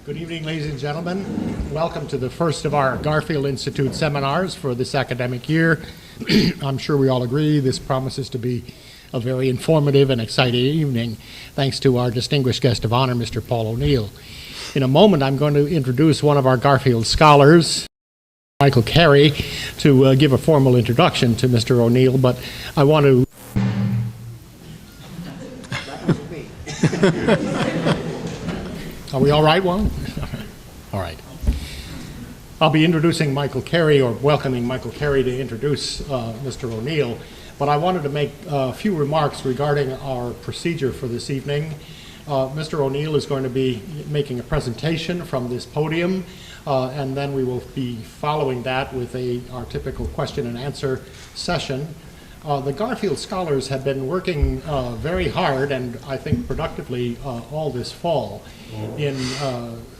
Good evening, ladies and gentlemen. Welcome to the first of our Garfield Institute seminars for this academic year. I'm sure we all agree this promises to be a very informative and exciting evening, thanks to our distinguished guest of honor, Mr. Paul O'Neill. In a moment, I'm going to introduce one of our Garfield scholars, Michael Carey, to give a formal introduction to Mr. O'Neill, but I want to... Are we all right, Juan? All right. I'll be introducing Michael Carey, or welcoming Michael Carey to introduce Mr. O'Neill, but I wanted to make a few remarks regarding our procedure for this evening. Mr. O'Neill is going to be making a presentation from this podium, and then we will be following that with our typical question and answer session. The Garfield scholars have been working very hard and I think productively all this fall in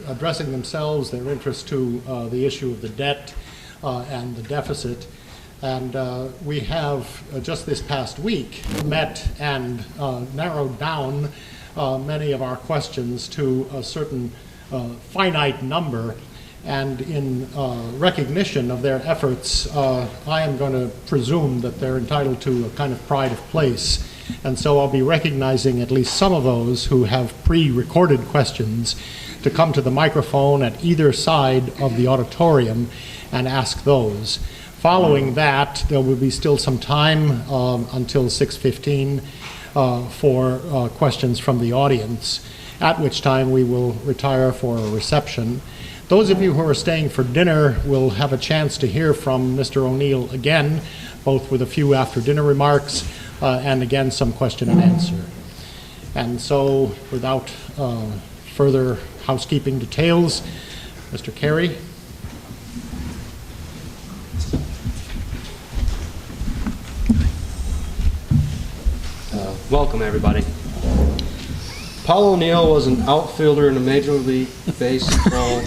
addressing themselves, their interest to the issue of the debt and the deficit. And we have just this past week met and narrowed down many of our questions to a certain finite number. And in recognition of their efforts, I am going to presume that they're entitled to a kind of pride of place. And so I'll be recognizing at least some of those who have pre-recorded questions to come to the microphone at either side of the auditorium and ask those. Following that, there will be still some time until 6:15 for questions from the audience, at which time we will retire for a reception. Those of you who are staying for dinner will have a chance to hear from Mr. O'Neill again, both with a few after-dinner remarks and again some question and answer. And so, without further housekeeping details, Mr. Carey. Welcome, everybody. Paul O'Neill was an outfielder in a Major League Baseball.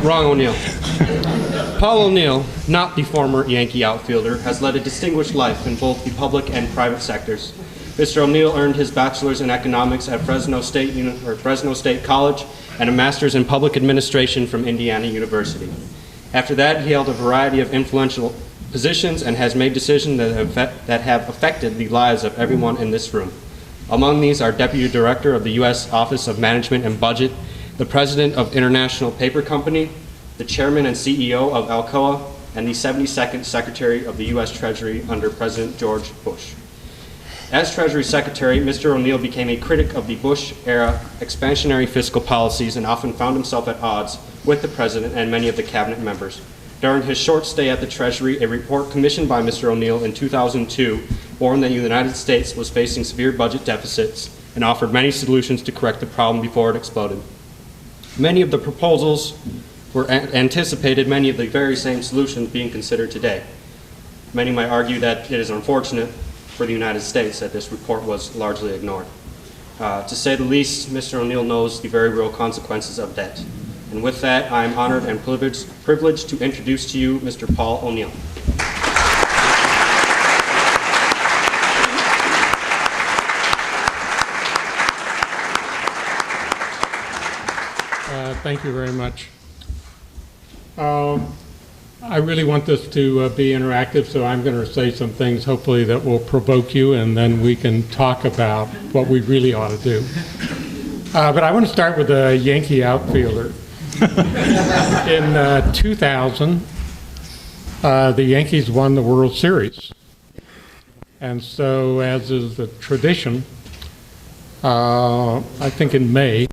Wrong O'Neill. Paul O'Neill, not the former Yankee outfielder, has led a distinguished life in both the public and private sectors. Mr. O'Neill earned his bachelor's in economics at Fresno State College and a master's in public administration from Indiana University. After that, he held a variety of influential positions and has made decisions that have affected the lives of everyone in this room. Among these are Deputy Director of the U.S. Office of Management and Budget, the President of International Paper Company, the Chairman and CEO of Alcoa, and the 72nd Secretary of the U.S. Treasury under President George Bush. As Treasury Secretary, Mr. O'Neill became a critic of the Bush-era expansionary fiscal policies and often found himself at odds with the President and many of the cabinet members. During his short stay at the Treasury, a report commissioned by Mr. O'Neill in 2002 warned that the United States was facing severe budget deficits and offered many solutions to correct the problem before it exploded. Many of the proposals were anticipated, many of the very same solutions being considered today. Many might argue that it is unfortunate for the United States that this report was largely ignored. To say the least, Mr. O'Neill knows the very real consequences of debt. And with that, I am honored and privileged to introduce to you Mr. Paul O'Neill. Thank you very much. I really want this to be interactive, so I'm going to say some things hopefully that will provoke you, and then we can talk about what we really ought to do. But I want to start with a Yankee outfielder. In 2000, the Yankees won the World Series. And so, as is the tradition, I think in May,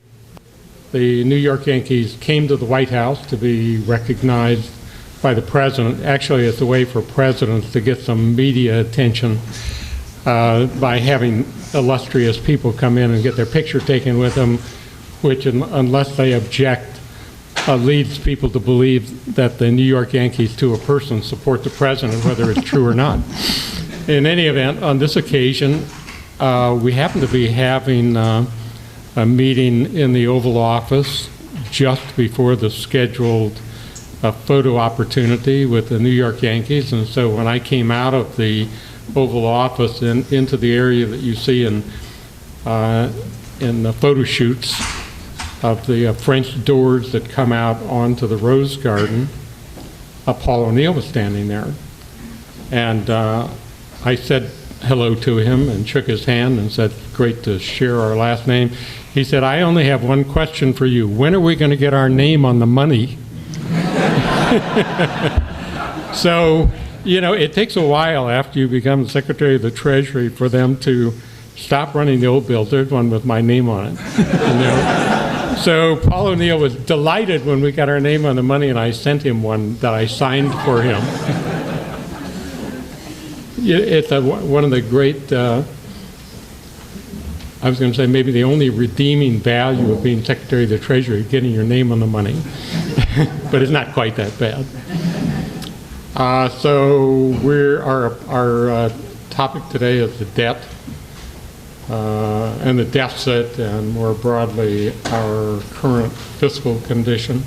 the New York Yankees came to the White House to be recognized by the president. Actually, it's a way for presidents to get some media attention by having illustrious people come in and get their picture taken with them, which, unless they object, leads people to believe that the New York Yankees, to a person, support the president, whether it's true or not. In any event, on this occasion, we happen to be having a meeting in the Oval Office just before the scheduled photo opportunity with the New York Yankees. And so when I came out of the Oval Office and into the area that you see in in the photo shoots of the French doors that come out onto the rose garden, Paul O'Neill was standing there. And I said hello to him and shook his hand and said, great to share our last name. He said, I only have one question for you. When are we going to get our name on the money? So, you know, it takes a while after you become Secretary of the Treasury for them to stop running the old bills. There's one with my name on it. You know? So Paul O'Neill was delighted when we got our name on the money, and I sent him one that I signed for him. It's one of the great, I was going to say maybe the only redeeming value of being Secretary of the Treasury, getting your name on the money. But it's not quite that bad. So our topic today is the debt and the deficit, and more broadly our current fiscal condition.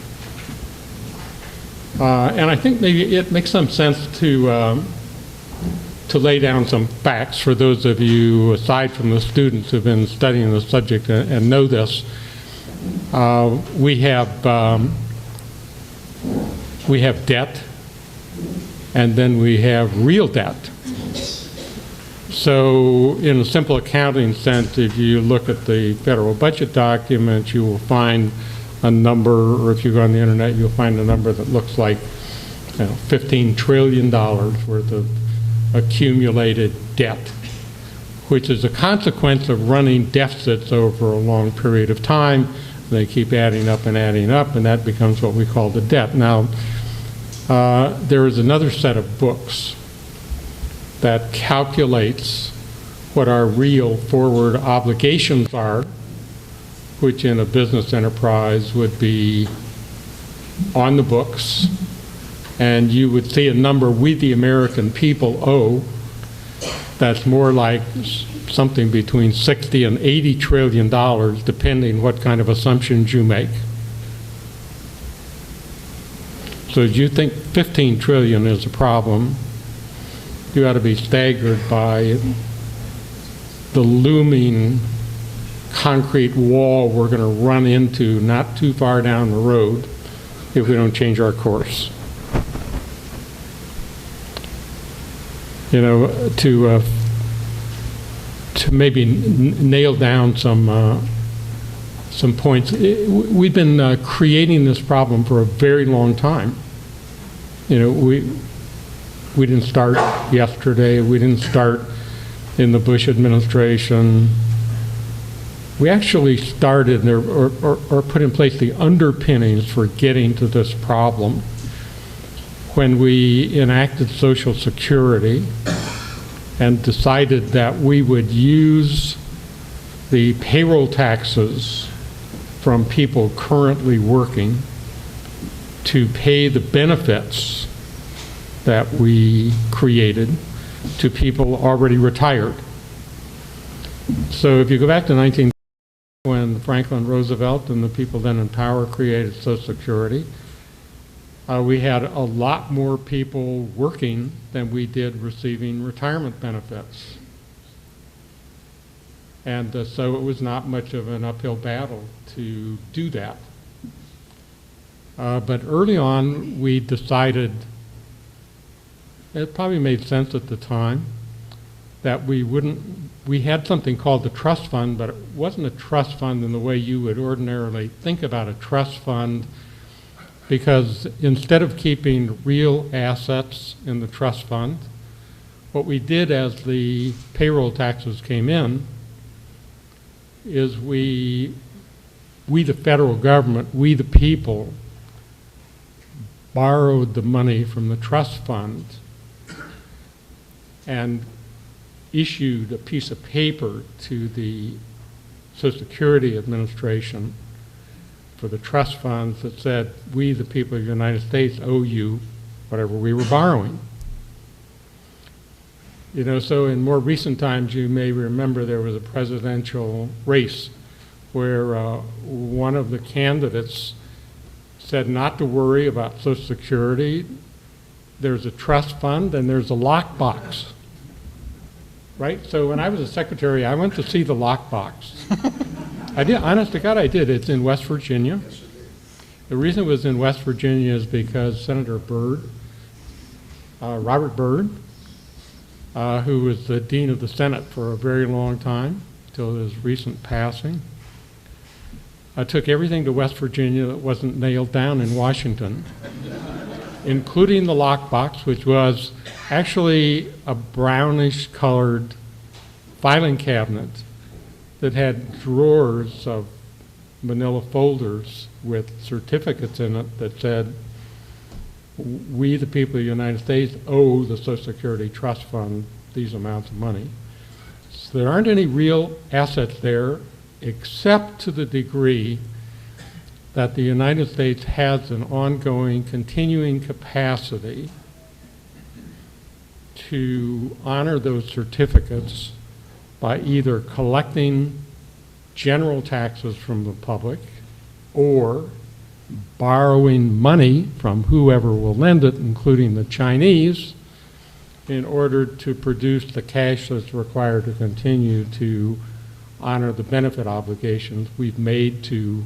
And I think maybe it makes some sense to lay down some facts for those of you, aside from the students who've been studying the subject and know this. We have debt, and then we have real debt. So in a simple accounting sense, if you look at the federal budget document, you will find a number, or if you go on the internet, you'll find a number that looks like $15 trillion worth of accumulated debt, which is a consequence of running deficits over a long period of time. They keep adding up, and that becomes what we call the debt. Now, there is another set of books that calculates what our real forward obligations are, which in a business enterprise would be on the books, and you would see a number we, the American people, owe that's more like something between 60 and 80 trillion dollars, depending what kind of assumptions you make. So if you think 15 trillion is a problem, you ought to be staggered by the looming concrete wall we're going to run into not too far down the road if we don't change our course. You know, to maybe nail down some points. We've been creating this problem for a very long time. You know, we didn't start yesterday. We didn't start in the Bush administration. We actually started or put in place the underpinnings for getting to this problem when we enacted Social Security and decided that we would use the payroll taxes from people currently working to pay the benefits that we created to people already retired. So if you go back to 19, when Franklin Roosevelt and the people then in power created Social Security, we had a lot more people working than we did receiving retirement benefits. And so it was not much of an uphill battle to do that. But early on, we decided, it probably made sense at the time, that we had something called the trust fund, but it wasn't a trust fund in the way you would ordinarily think about a trust fund, because instead of keeping real assets in the trust fund, what we did as the payroll taxes came in is we the federal government, we the people, borrowed the money from the trust fund and issued a piece of paper to the Social Security Administration for the trust funds that said, we, the people of the United States, owe you whatever we were borrowing. You know, so in more recent times, you may remember there was a presidential race where one of the candidates said not to worry about Social Security. There's a trust fund and there's a lockbox. Right? So when I was a secretary, I went to see the lockbox. I did, honest to God, I did. It's in West Virginia. The reason it was in West Virginia is because Senator Byrd, Robert Byrd, who was the Dean of the Senate for a very long time, till his recent passing, took everything to West Virginia that wasn't nailed down in Washington, including the lockbox, which was actually a brownish-colored filing cabinet that had drawers of manila folders with certificates in it that said, we, the people of the United States, owe the Social Security Trust Fund these amounts of money. So there aren't any real assets there, except to the degree that the United States has an ongoing, continuing capacity to honor those certificates by either collecting general taxes from the public or borrowing money from whoever will lend it, including the Chinese, in order to produce the cash that's required to continue to honor the benefit obligations we've made to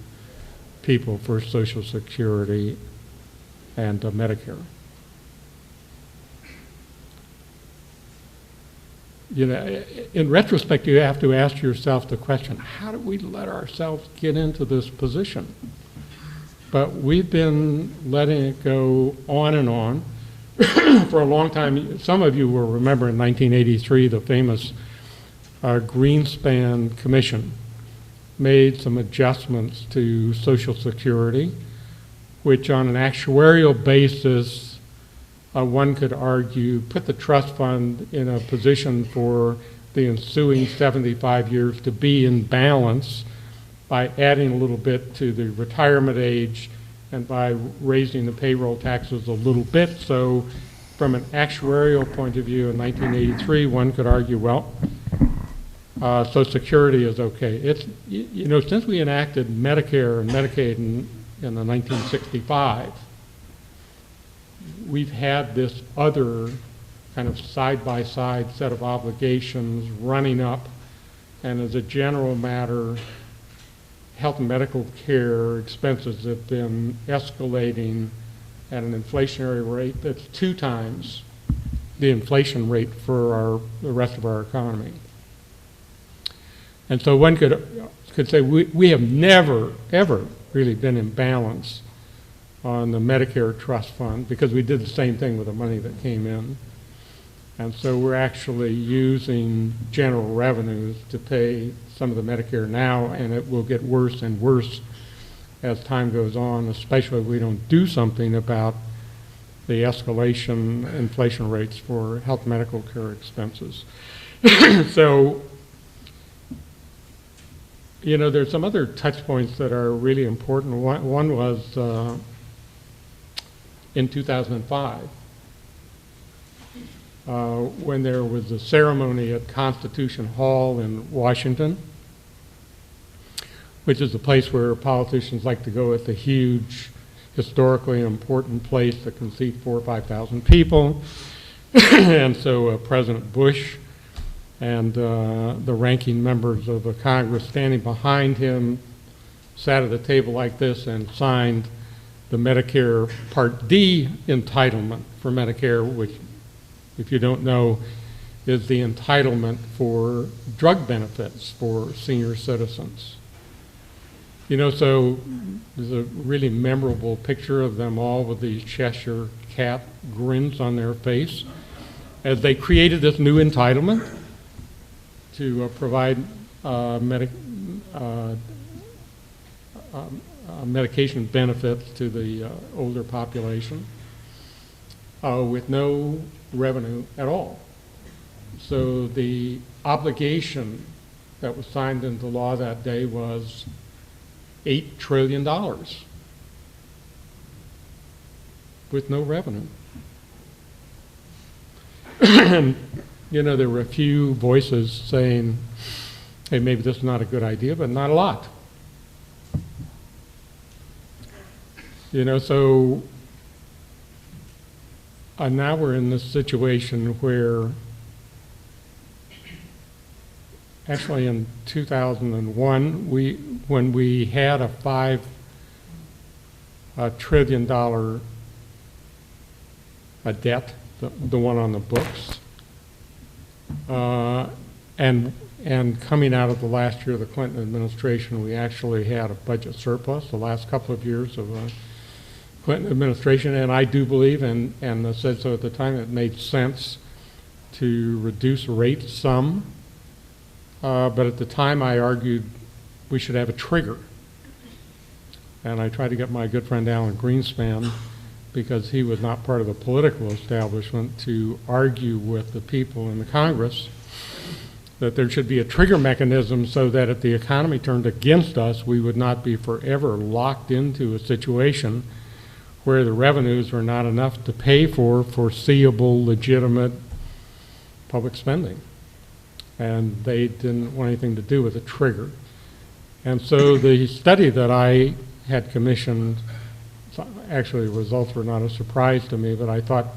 people for Social Security and Medicare. You know, in retrospect, you have to ask yourself the question, how did we let ourselves get into this position? But we've been letting it go on and on for a long time. Some of you will remember in 1983, the famous Greenspan Commission made some adjustments to Social Security, which on an actuarial basis, one could argue, put the trust fund in a position for the ensuing 75 years to be in balance by adding a little bit to the retirement age and by raising the payroll taxes a little bit. So from an actuarial point of view in 1983, one could argue, well, Social Security is okay. It's, you know, since we enacted Medicare and Medicaid in the 1965, we've had this other kind of side-by-side set of obligations running up, and as a general matter, health and medical care expenses have been escalating at an inflationary rate that's 2 times the inflation rate for the rest of our economy. And so one could say we have never, ever really been in balance on the Medicare trust fund because we did the same thing with the money that came in. And so we're actually using general revenues to pay some of the Medicare now, and it will get worse and worse as time goes on, especially if we don't do something about the escalation inflation rates for health medical care expenses. So, you know, there's some other touch points that are really important. One was in 2005, when there was a ceremony at Constitution Hall in Washington, which is a place where politicians like to go. It's a huge, historically important place that can seat 4,000 or 5,000 people. And so President Bush and the ranking members of the Congress standing behind him sat at a table like this and signed the Medicare Part D entitlement for Medicare, which, if you don't know, is the entitlement for drug benefits for senior citizens. You know, so there's a really memorable picture of them all with these Cheshire cat grins on their face as they created this new entitlement to provide medication benefits to the older population with no revenue at all. So the obligation that was signed into law that day was $8 trillion with no revenue. And, you know, there were a few voices saying, hey, maybe this is not a good idea, but not a lot. You know, so now we're in this situation where actually in 2001, when we had a $5 trillion debt, the one on the books, and coming out of the last year of the Clinton administration, we actually had a budget surplus the last couple of years of Clinton administration, and I do believe, and said so at the time, it made sense to reduce rates some, but at the time I argued we should have a trigger. And I tried to get my good friend Alan Greenspan, because he was not part of the political establishment, to argue with the people in the Congress that there should be a trigger mechanism so that if the economy turned against us, we would not be forever locked into a situation where the revenues were not enough to pay for foreseeable, legitimate public spending. And they didn't want anything to do with a trigger. And so the study that I had commissioned, actually the results were not a surprise to me, but I thought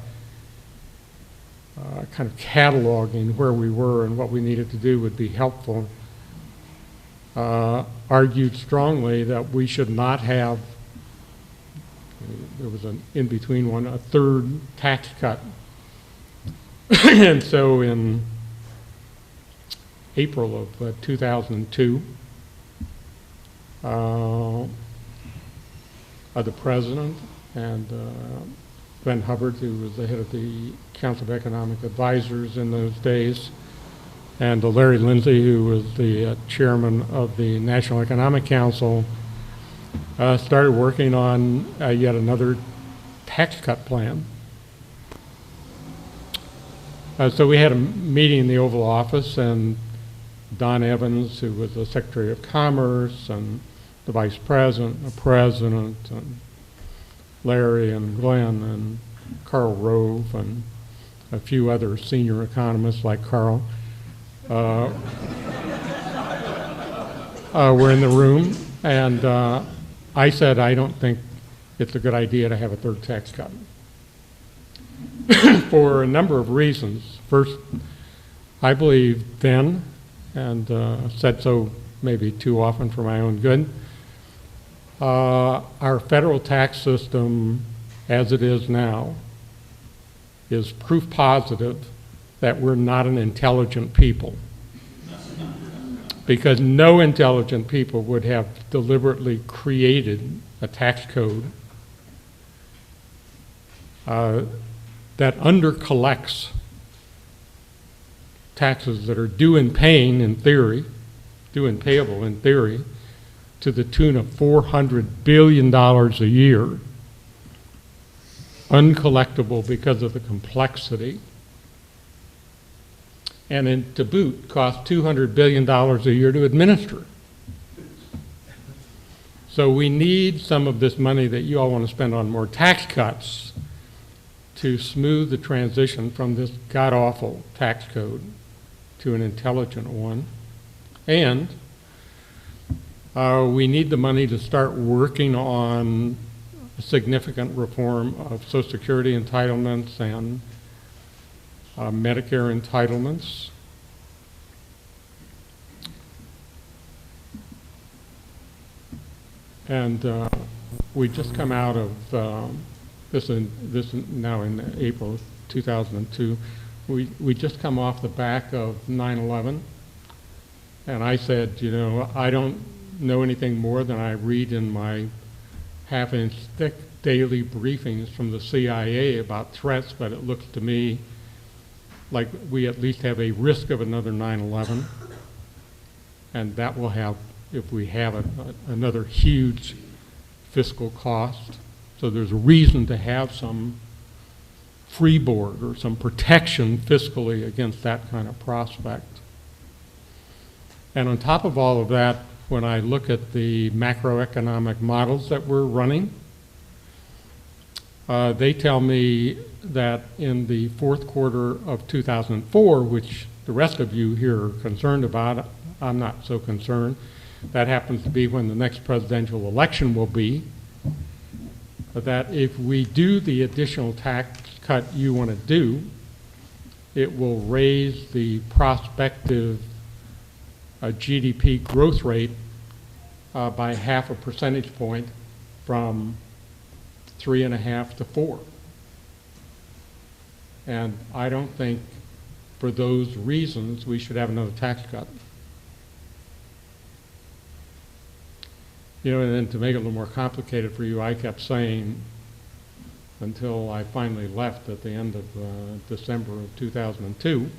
kind of cataloging where we were and what we needed to do would be helpful. Argued strongly that we should not have, there was an in-between one, a third tax cut. And so in April of 2002, the president and Glenn Hubbard, who was the head of the Council of Economic Advisors in those days, and Larry Lindsay, who was the chairman of the National Economic Council, started working on yet another tax cut plan. So we had a meeting in the Oval Office, and Don Evans, who was the Secretary of Commerce, and the Vice President, the President, and Larry and Glenn, and Karl Rove, and a few other senior economists like Karl, were in the room, and I said, I don't think it's a good idea to have a third tax cut. For a number of reasons. First, I believe then, and said so maybe too often for my own good, our federal tax system, as it is now, is proof positive that we're not an intelligent people. Because no intelligent people would have deliberately created a tax code that undercollects taxes that are due and paying in theory, due and payable in theory, to the tune of $400 billion a year, uncollectible because of the complexity, and to boot, cost $200 billion a year to administer. So we need some of this money that you all want to spend on more tax cuts to smooth the transition from this god-awful tax code to an intelligent one. And we need the money to start working on a significant reform of Social Security entitlements and Medicare entitlements. And we just come out of this now in April 2002. We just come off the back of 9/11, and I said, you know, I don't know anything more than I read in my half-inch thick daily briefings from the CIA about threats, but it looks to me like we at least have a risk of another 9/11, and that will have, if we have it, another huge fiscal cost. So there's a reason to have some freeboard or some protection fiscally against that kind of prospect. And on top of all of that, when I look at the macroeconomic models that we're running, they tell me that in the fourth quarter of 2004, which the rest of you here are concerned about, I'm not so concerned. That happens to be when the next presidential election will be. That if we do the additional tax cut you want to do, it will raise the prospective GDP growth rate by 0.5 percentage point from 3.5 to 4. And I don't think for those reasons we should have another tax cut. You know, and then to make it a little more complicated for you, I kept saying until I finally left at the end of December of 2002,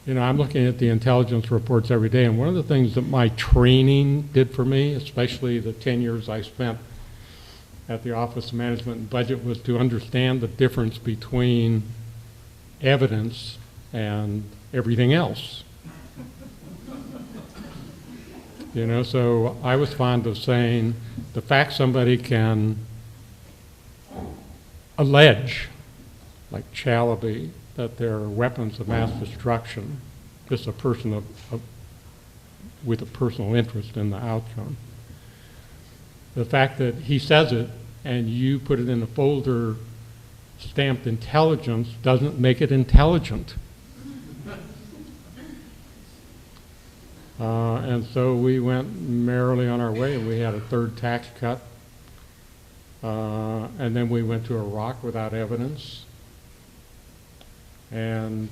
you know, I'm looking at the intelligence reports every day, and one of the things that my training did for me, especially the 10 years I spent at the Office of Management and Budget, was to understand the difference between evidence and everything else. You know, so I was fond of saying the fact somebody can allege, like Chalabi, that they're weapons of mass destruction, just a person with a personal interest in the outcome. The fact that he says it and you put it in a folder stamped intelligence doesn't make it intelligent. And so we went merrily on our way, and we had a third tax cut. And then we went to Iraq without evidence. And,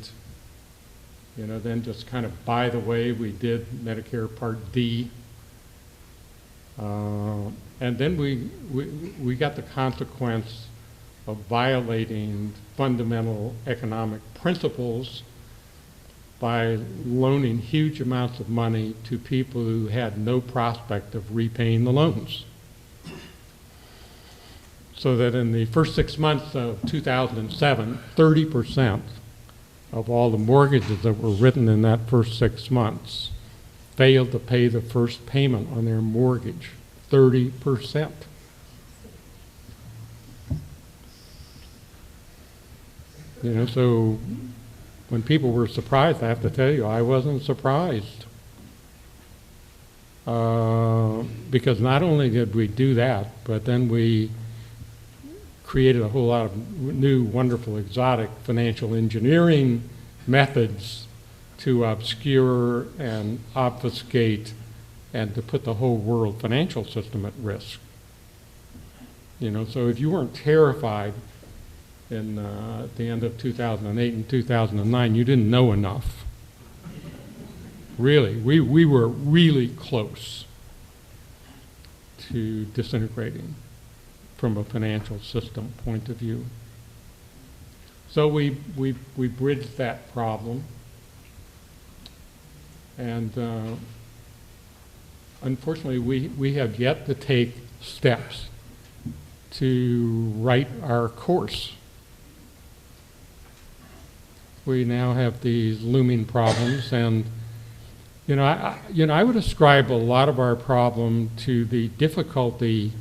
you know, then just kind of by the way, we did Medicare Part D. And then we got the consequence of violating fundamental economic principles by loaning huge amounts of money to people who had no prospect of repaying the loans. So that in the first 6 months of 2007, 30% of all the mortgages that were written in that first 6 months failed to pay the first payment on their mortgage. 30%. You know, so when people were surprised, I have to tell you, I wasn't surprised. Because not only did we do that, but then we created a whole lot of new, wonderful, exotic financial engineering methods to obscure and obfuscate and to put the whole world financial system at risk. You know, so if you weren't terrified at the end of 2008 and 2009, you didn't know enough. Really, we were really close to disintegrating from a financial system point of view. So we bridged that problem, and unfortunately we have yet to take steps to right our course. We now have these looming problems, and I would ascribe a lot of our problem to the difficulty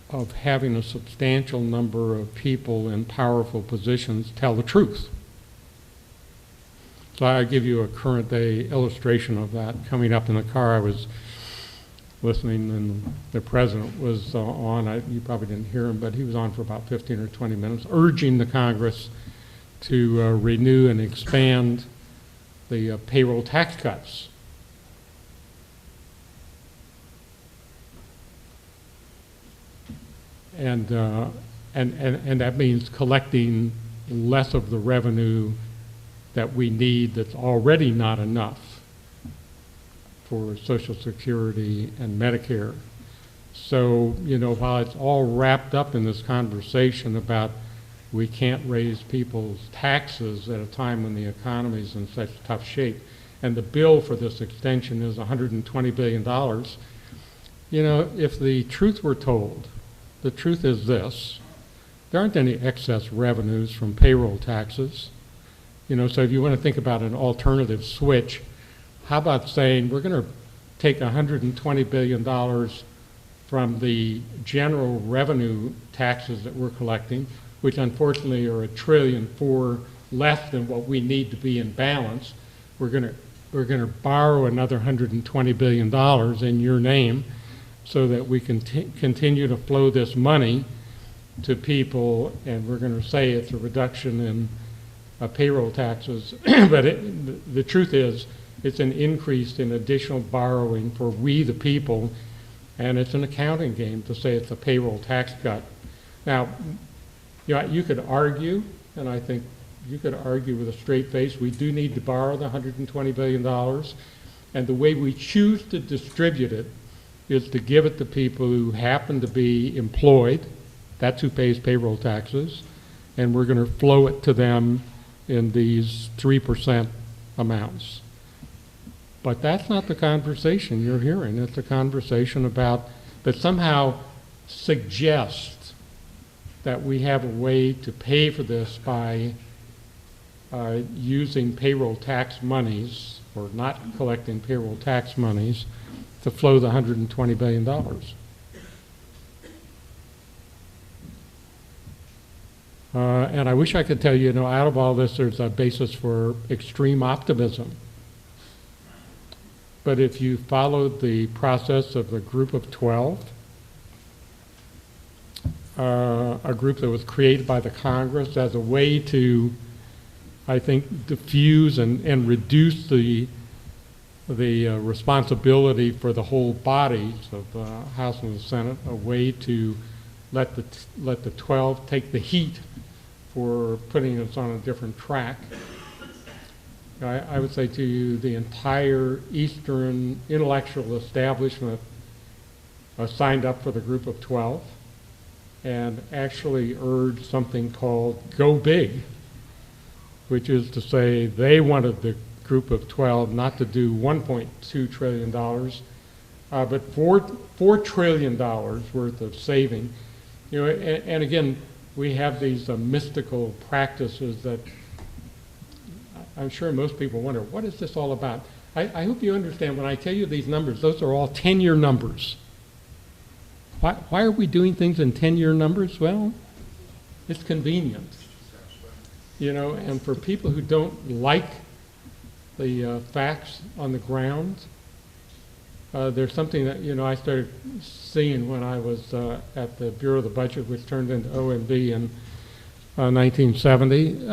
of having a substantial number of people in powerful positions tell the truth. So I'll give you a current day illustration of that. Coming up in the car, I was listening, and the president was on. You probably didn't hear him, but he was on for about 15 or 20 minutes, urging the Congress to renew and expand the payroll tax cuts. And that means collecting less of the revenue that we need that's already not enough for Social Security and Medicare. So, you know, while it's all wrapped up in this conversation about we can't raise people's taxes at a time when the economy is in such tough shape, and the bill for this extension is $120 billion, you know, if the truth were told, the truth is this: there aren't any excess revenues from payroll taxes. You know, so if you want to think about an alternative switch, how about saying we're going to take $120 billion from the general revenue taxes that we're collecting, which unfortunately are $1.4 trillion less than what we need to be in balance. We're going to borrow another $120 billion in your name, so that we can continue to flow this money to people, and we're going to say it's a reduction in payroll taxes. But the truth is, It's an increase in additional borrowing for we the people, and it's an accounting game to say it's a payroll tax cut. Now, you could argue, and I think you could argue with a straight face, we do need to borrow the $120 billion, and the way we choose to distribute it is to give it to people who happen to be employed. That's who pays payroll taxes, and we're going to flow it to them in these 3% amounts. But that's not the conversation you're hearing. It's a conversation about that somehow suggests that we have a way to pay for this by using payroll tax monies, or not collecting payroll tax monies, to flow the $120 billion. And I wish I could tell you, out of all this, there's a basis for extreme optimism. But if you followed the process of the Group of 12, a group that was created by the Congress as a way to, I think, diffuse and reduce the responsibility for the whole bodies of the House and the Senate, a way to let the 12 take the heat for putting us on a different track. I would say to you, the entire Eastern intellectual establishment signed up for the Group of 12 and actually urged something called Go Big, which is to say they wanted the Group of 12 not to do $1.2 trillion, but $4 trillion worth of saving. And again, we have these mystical practices that I'm sure most people wonder, what is this all about? I hope you understand when I tell you these numbers, those are all 10-year numbers. Why are we doing things in 10-year numbers? Well, it's convenient. And for people who don't like the facts on the ground, there's something that, I started seeing when I was at the Bureau of the Budget, which turned into OMB in 1970,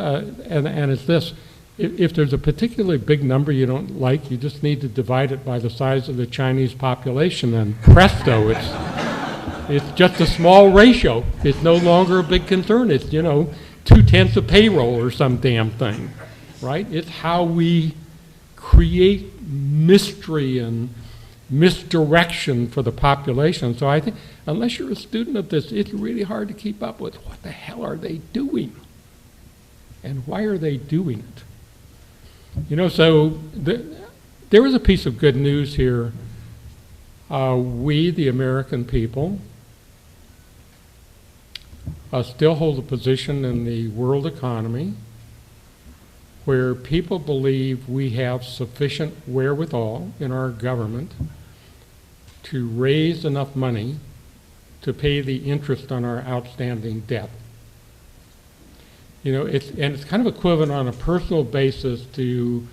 and it's this. If there's a particularly big number you don't like, you just need to divide it by the size of the Chinese population, and presto, it's just a small ratio. It's no longer a big concern. It's, 2/10 of payroll or some damn thing, right? It's how we create mystery and misdirection for the population. So I think unless you're a student of this, it's really hard to keep up with what the hell are they doing and why are they doing it. So there was a piece of good news here. We, the American people, still hold a position in the world economy where people believe we have sufficient wherewithal in our government to raise enough money to pay the interest on our outstanding debt. It's kind of equivalent on a personal basis to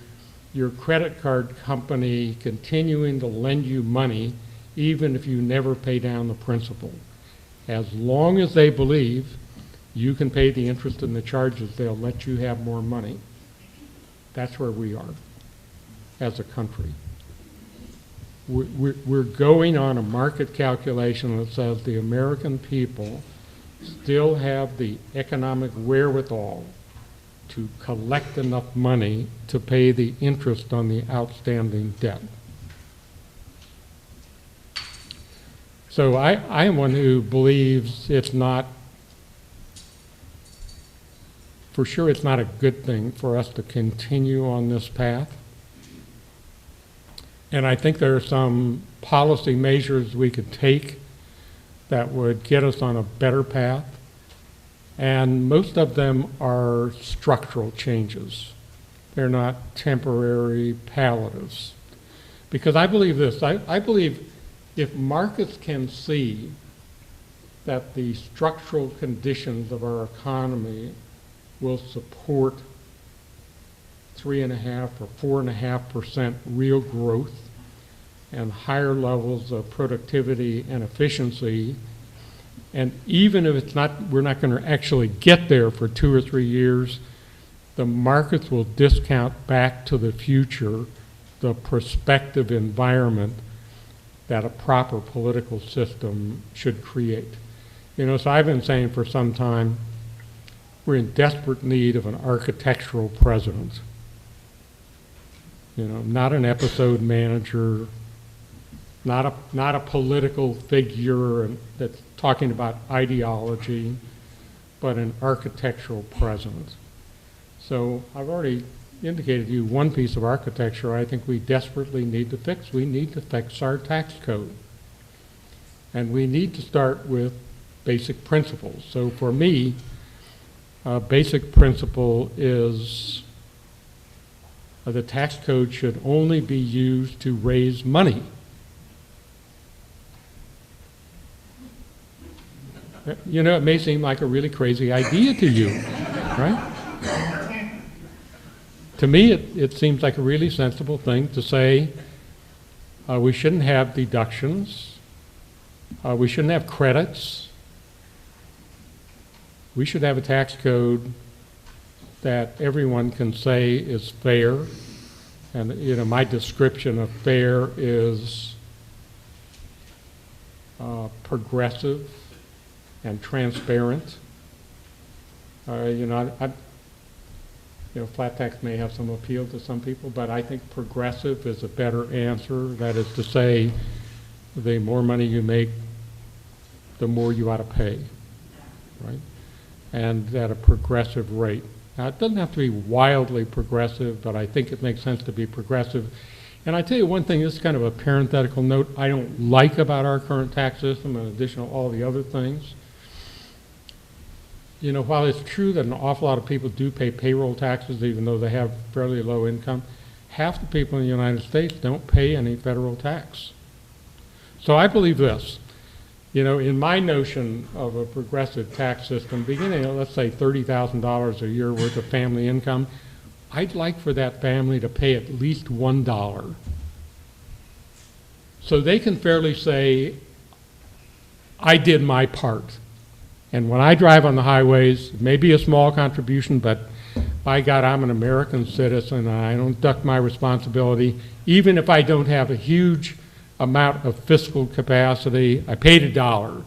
your credit card company continuing to lend you money even if you never pay down the principal. As long as they believe you can pay the interest and the charges, they'll let you have more money. That's where we are as a country. We're going on a market calculation that says the American people still have the economic wherewithal to collect enough money to pay the interest on the outstanding debt. So I am one who believes it's not, for sure it's not a good thing for us to continue on this path. And I think there are some policy measures we could take that would get us on a better path. And most of them are structural changes. They're not temporary palliatives. Because I believe this, I believe if markets can see that the structural conditions of our economy will support 3.5 or 4.5% real growth and higher levels of productivity and efficiency, and even if we're not going to actually get there for 2 or 3 years, the markets will discount back to the future the prospective environment that a proper political system should create. So I've been saying for some time, we're in desperate need of an architectural president. Not an episode manager, not a political figure that's talking about ideology, but an architectural president. So I've already indicated to you one piece of architecture I think we desperately need to fix. We need to fix our tax code. And we need to start with basic principles. So for me, a basic principle is the tax code should only be used to raise money. It may seem like a really crazy idea to you, right? To me, it seems like a really sensible thing to say we shouldn't have deductions, we shouldn't have credits, we should have a tax code that everyone can say is fair. And my description of fair is progressive and transparent. Flat tax may have some appeal to some people, but I think progressive is a better answer. That is to say, the more money you make, the more you ought to pay, right? And at a progressive rate. Now, it doesn't have to be wildly progressive, but I think it makes sense to be progressive. And I tell you one thing, this is kind of a parenthetical note I don't like about our current tax system, in addition to all the other things. While it's true that an awful lot of people do pay payroll taxes, even though they have fairly low income, half the people in the United States don't pay any federal tax. So I believe this. In my notion of a progressive tax system, beginning at, let's say, $30,000 a year worth of family income, I'd like for that family to pay at least $1. So they can fairly say, I did my part. And when I drive on the highways, it may be a small contribution, but by God, I'm an American citizen, and I don't duck my responsibility. Even if I don't have a huge amount of fiscal capacity, I paid $1.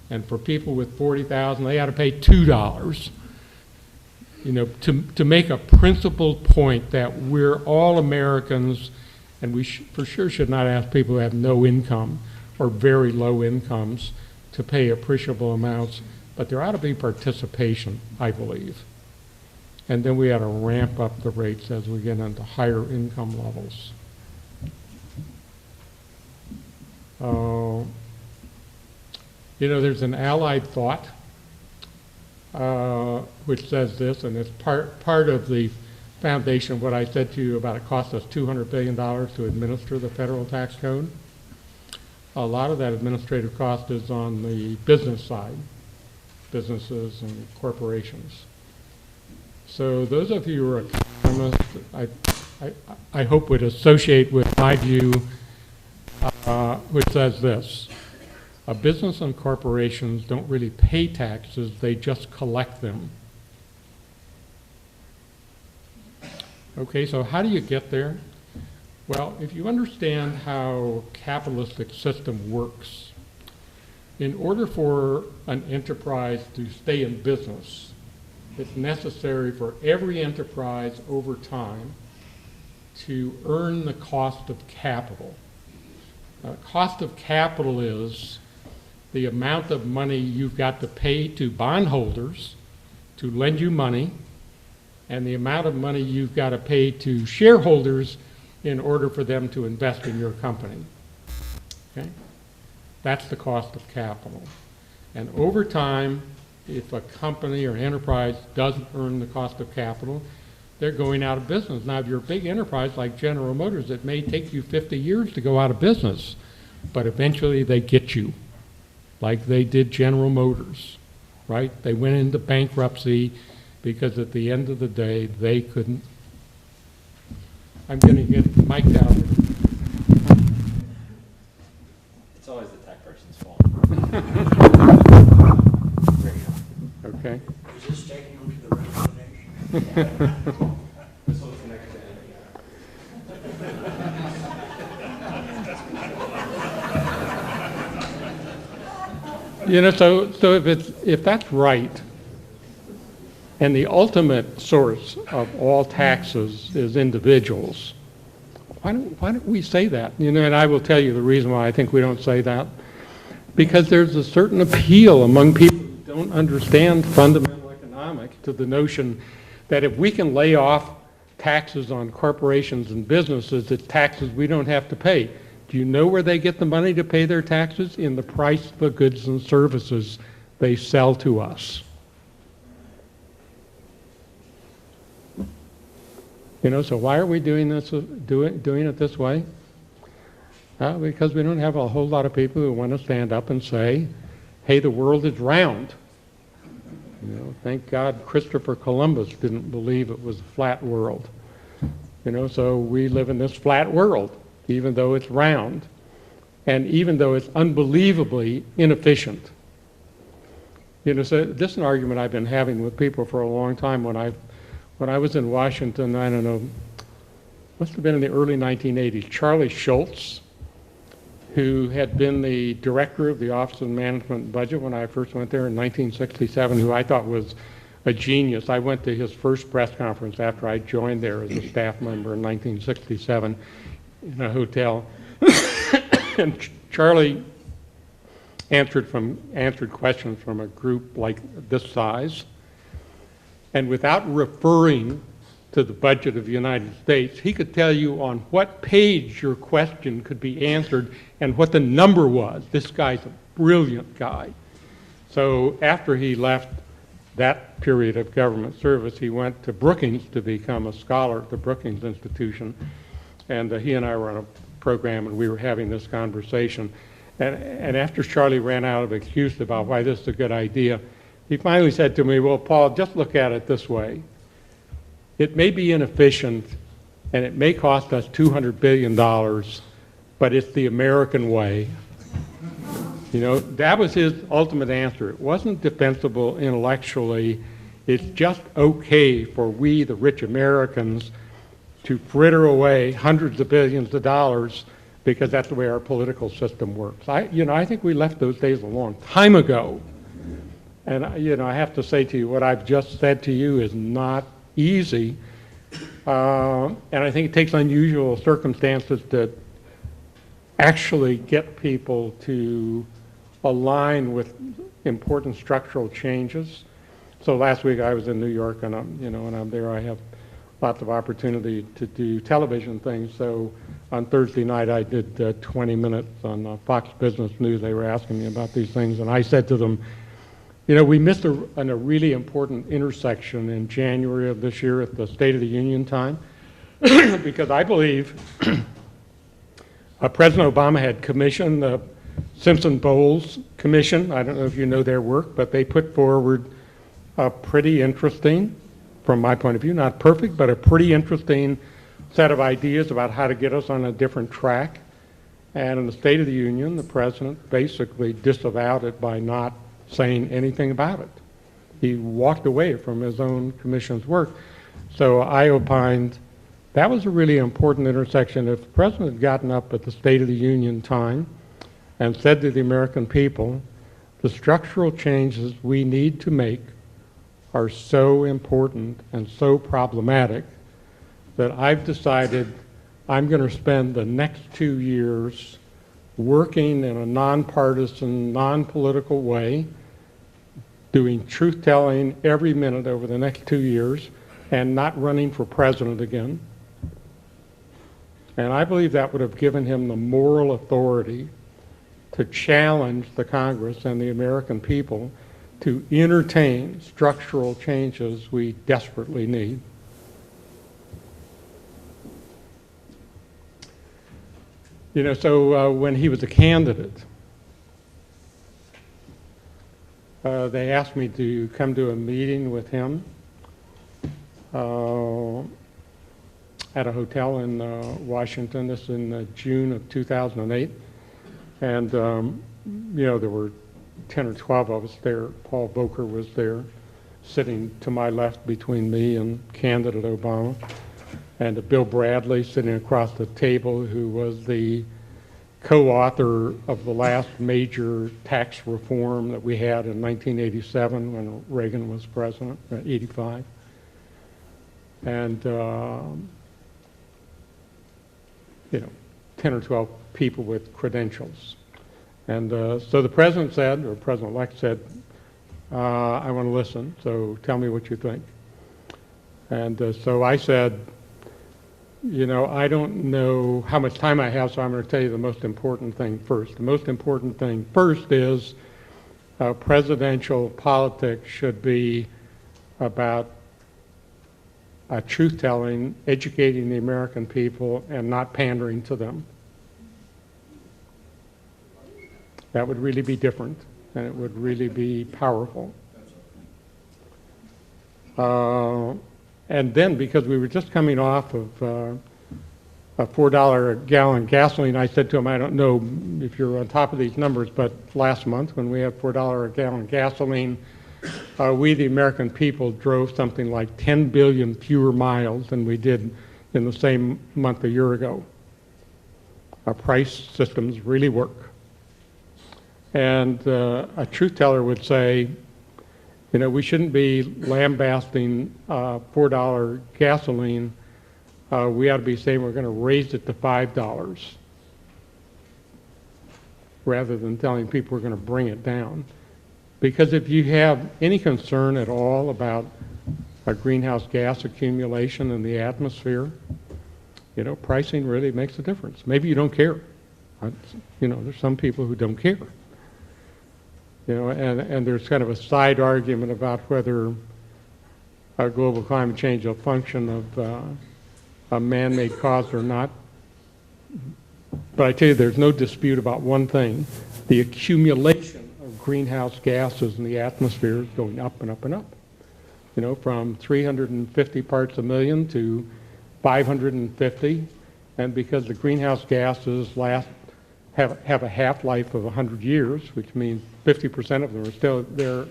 And for people with $40,000, they ought to pay $2. To make a principled point that we're all Americans, and we for sure should not ask people who have no income or very low incomes to pay appreciable amounts. But there ought to be participation, I believe. And then we ought to ramp up the rates as we get into higher income levels. There's an allied thought which says this, and it's part of the foundation of what I said to you about it costs us $200 billion to administer the federal tax code. A lot of that administrative cost is on the business side. Businesses and corporations. So those of you who are economists, I hope would associate with my view, which says this: a business and corporations don't really pay taxes; they just collect them. Okay, so how do you get there? Well, if you understand how capitalistic system works, in order for an enterprise to stay in business, it's necessary for every enterprise over time to earn the cost of capital. Cost of capital is the amount of money you've got to pay to bondholders to lend you money, and the amount of money you've got to pay to shareholders in order for them to invest in your company. Okay? That's the cost of capital. And over time, if a company or an enterprise doesn't earn the cost of capital, they're going out of business. Now, if you're a big enterprise like General Motors, it may take you 50 years to go out of business, but eventually they get you, like they did General Motors, right? They went into bankruptcy because at the end of the day, they couldn't. I'm going to get mic'd out here. It's always the tech person's fault. Okay. Is this taking them to the recommendation? This one's connected to So if that's right, and the ultimate source of all taxes is individuals, why don't we say that? And I will tell you the reason why I think we don't say that. Because there's a certain appeal among people who don't understand fundamental economics to the notion that if we can lay off taxes on corporations and businesses, it's taxes we don't have to pay. Do you know where they get the money to pay their taxes? In the price of the goods and services they sell to us. So why are we doing this? Doing it this way? Because we don't have a whole lot of people who want to stand up and say, "Hey, the world is round." Thank God Christopher Columbus didn't believe it was a flat world. So we live in this flat world, even though it's round, and even though it's unbelievably inefficient. So this is an argument I've been having with people for a long time. When I was in Washington, I don't know, must have been in the early 1980s, Charlie Schultz, who had been the director of the Office of Management and Budget when I first went there in 1967, who I thought was a genius. I went to his first press conference after I joined there as a staff member in 1967 in a hotel. And Charlie answered questions from a group like this size. And without referring to the budget of the United States, he could tell you on what page your question could be answered and what the number was. This guy's a brilliant guy. So after he left that period of government service, he went to Brookings to become a scholar at the Brookings Institution. And he and I were on a program, and we were having this conversation. And after Charlie ran out of excuses about why this is a good idea, he finally said to me, "Well, Paul, just look at it this way. It may be inefficient, and it may cost us $200 billion, but it's the American way." That was his ultimate answer. It wasn't defensible intellectually. It's just okay for we, the rich Americans, to fritter away hundreds of billions of dollars because that's the way our political system works. I think we left those days a long time ago. And, I have to say to you, what I've just said to you is not easy. And I think it takes unusual circumstances to actually get people to align with important structural changes. So last week I was in New York, and I'm there. I have lots of opportunity to do television things. So on Thursday night I did 20 minutes on Fox Business News. They were asking me about these things, and I said to them, we missed a really important intersection in January of this year at the State of the Union time, because I believe President Obama had commissioned the Simpson-Bowles Commission. I don't know if you know their work, but they put forward a pretty interesting, from my point of view, not perfect, but a pretty interesting set of ideas about how to get us on a different track. And in the State of the Union, the president basically disavowed it by not saying anything about it. He walked away from his own commission's work. So I opined that was a really important intersection. If the president had gotten up at the State of the Union time and said to the American people, the structural changes we need to make are so important and so problematic that I've decided I'm going to spend the next 2 years working in a nonpartisan, non-political way, doing truth-telling every minute over the next 2 years, and not running for president again. And I believe that would have given him the moral authority to challenge the Congress and the American people to entertain structural changes we desperately need. So when he was a candidate, they asked me to come to a meeting with him at a hotel in Washington. This is in June of 2008. And, there were 10 or 12 of us there. Paul Volcker was there, sitting to my left between me and candidate Obama. And Bill Bradley sitting across the table, who was the co-author of the last major tax reform that we had in 1987 when Reagan was president, 85. And, 10 or 12 people with credentials. And so the president said, or President-elect said, I want to listen, so tell me what you think. And so I said, I don't know how much time I have, so I'm going to tell you the most important thing first. The most important thing first is presidential politics should be about truth-telling, educating the American people, and not pandering to them. That would really be different, and it would really be powerful. And then, because we were just coming off of a $4 a gallon gasoline, I said to him, I don't know if you're on top of these numbers, but last month when we had $4 a gallon gasoline, we, the American people, drove something like 10 billion fewer miles than we did in the same month a year ago. Our price systems really work. And a truth teller would say, we shouldn't be lambasting $4 gasoline. We ought to be saying we're going to raise it to $5 rather than telling people we're going to bring it down. Because if you have any concern at all about greenhouse gas accumulation in the atmosphere, pricing really makes a difference. Maybe you don't care. There's some people who don't care. And there's kind of a side argument about whether global climate change is a function of a man-made cause or not. But I tell you, there's no dispute about one thing. The accumulation of greenhouse gases in the atmosphere is going up and up and up. From 350 parts a million to 550. And because the greenhouse gases have a half-life of 100 years, which means 50% of them are still there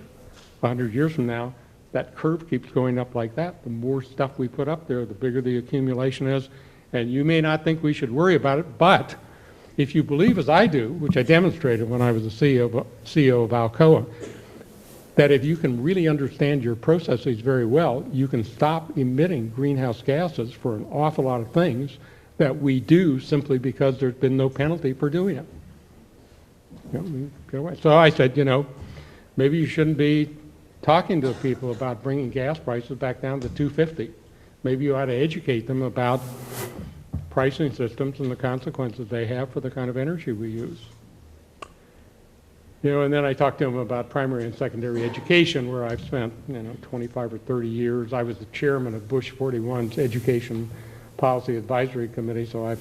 100 years from now, that curve keeps going up like that. The more stuff we put up there, the bigger the accumulation is. And you may not think we should worry about it, but if you believe, as I do, which I demonstrated when I was the CEO of Alcoa, that if you can really understand your processes very well, you can stop emitting greenhouse gases for an awful lot of things that we do simply because there's been no penalty for doing it. So I said, maybe you shouldn't be talking to people about bringing gas prices back down to $2.50. Maybe you ought to educate them about pricing systems and the consequences they have for the kind of energy we use. And then I talked to them about primary and secondary education, where I've spent 25 or 30 years. I was the chairman of Bush 41's Education Policy Advisory Committee, so I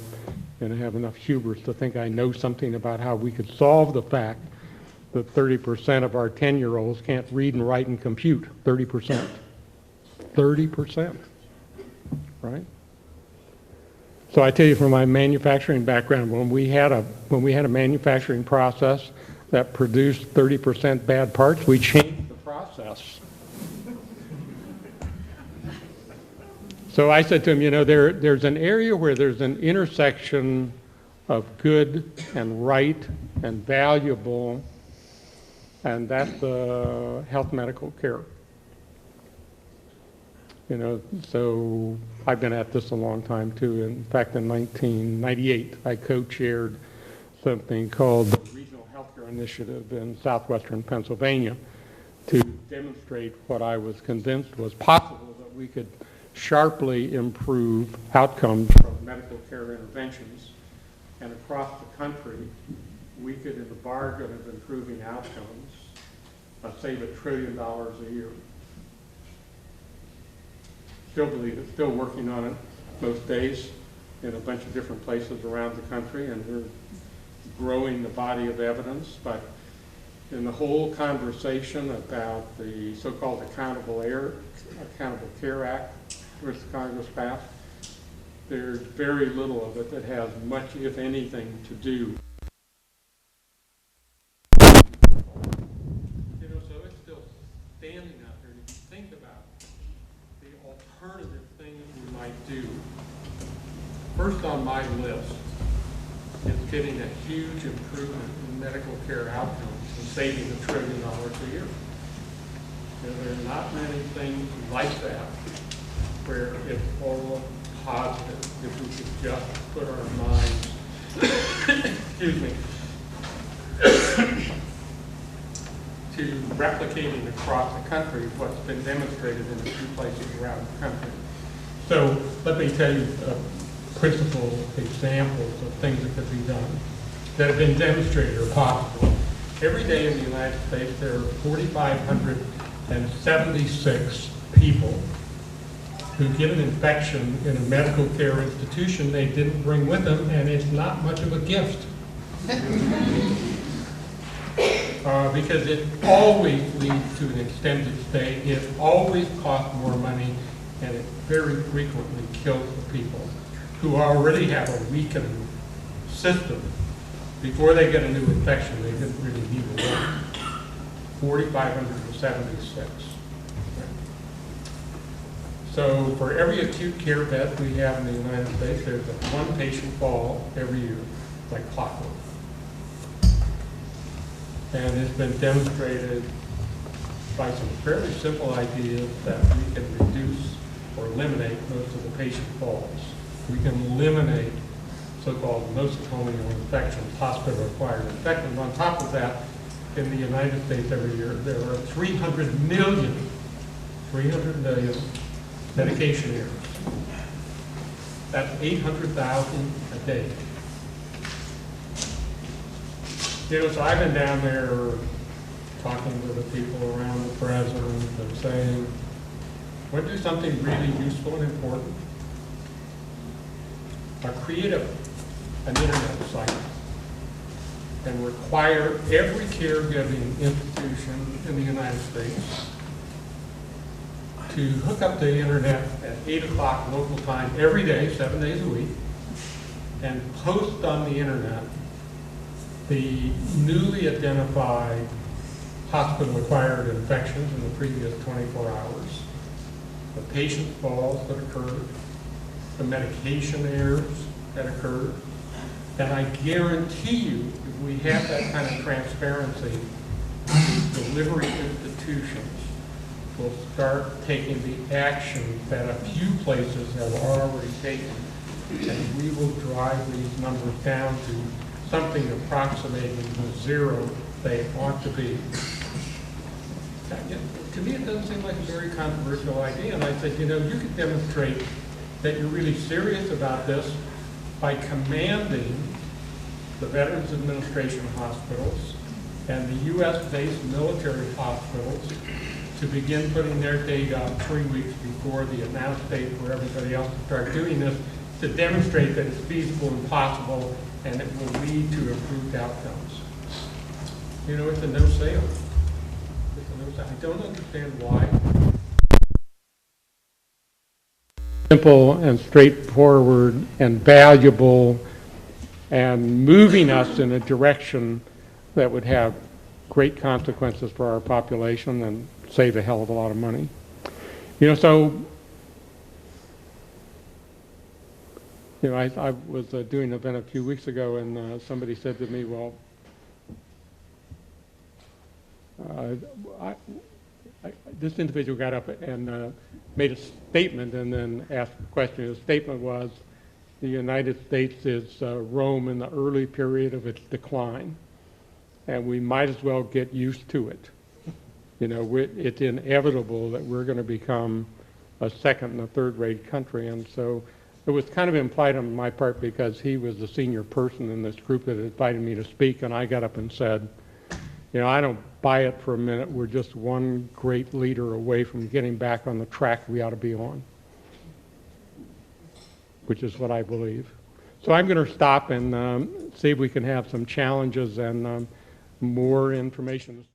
have enough hubris to think I know something about how we could solve the fact that 30% of our 10-year-olds can't read and write and compute. 30%. 30%. Right? So I tell you, from my manufacturing background, when we had a manufacturing process that produced 30% bad parts, we changed the process. So I said to him, there's an area where there's an intersection of good and right and valuable, and that's the health medical care. So I've been at this a long time too. In fact, in 1998, I co-chaired something called the Regional Healthcare Initiative in southwestern Pennsylvania to demonstrate what I was convinced was possible, that we could sharply improve outcomes from medical care interventions. And across the country, we could, in the bargain of improving outcomes, save $1 trillion a year. Still believe it, still working on it most days in a bunch of different places around the country, and we're growing the body of evidence. But in the whole conversation about the so-called Accountable Care Act, which Congress passed, there's very little of it that has much, if anything, to do. So it's still standing out there. If you think about the alternative things we might do, first on my list is getting a huge improvement in medical care outcomes and saving $1 trillion a year. There are not many things like that where it's all positive if we could just put our minds, excuse me, to replicating across the country what's been demonstrated in a few places around the country. So let me tell you principal examples of things that could be done that have been demonstrated are possible. Every day in the United States, there are 4,576 people who get an infection in a medical care institution they didn't bring with them, and it's not much of a gift. Because it always leads to an extended stay, it always costs more money, and it very frequently kills the people who already have a weakened system. Before they get a new infection, they didn't really need a one. 4,576. So for every acute care bed we have in the United States, there's a one patient fall every year, like clockwork. And it's been demonstrated by some fairly simple ideas that we can reduce or eliminate most of the patient falls. We can eliminate so-called nosocomial infections, hospital-acquired infections. On top of that, in the United States every year, there are 300 million medication errors. That's 800,000 a day. You know, so I've been down there talking to the people around the president and saying, want to do something really useful and important? Create an internet site and require every caregiving institution in the United States to hook up to the internet at 8 o'clock local time every day, 7 days a week, and post on the internet the newly identified hospital-acquired infections in the previous 24 hours, the patient falls that occurred, the medication errors that occurred. And I guarantee you, if we have that kind of transparency, the delivery institutions will start taking the action that a few places have already taken. And we will drive these numbers down to something approximating the zero they ought to be. To me, it doesn't seem like a very controversial idea. And I said, you know, you could demonstrate that you're really serious about this by commanding the Veterans Administration hospitals and the U.S.-based military hospitals to begin putting their data out 3 weeks before the announced date for everybody else to start doing this, to demonstrate that it's feasible and possible and it will lead to improved outcomes. You know, it's a no sale. I don't understand why. Simple and straightforward and valuable and moving us in a direction that would have great consequences for our population and save a hell of a lot of money. You know, so, you know, I was doing an event a few weeks ago and somebody said to me, well, this individual got up and made a statement and then asked a question. His statement was, the United States is Rome in the early period of its decline, and we might as well get used to it. You know, it's inevitable that we're going to become a second and a third-rate country, and so it was kind of implied on my part because he was the senior person in this group that invited me to speak, and I got up and said, you know, I don't buy it for a minute. We're just one great leader away from getting back on the track we ought to be on, which is what I believe. So I'm going to stop and see if we can have some challenges and more information.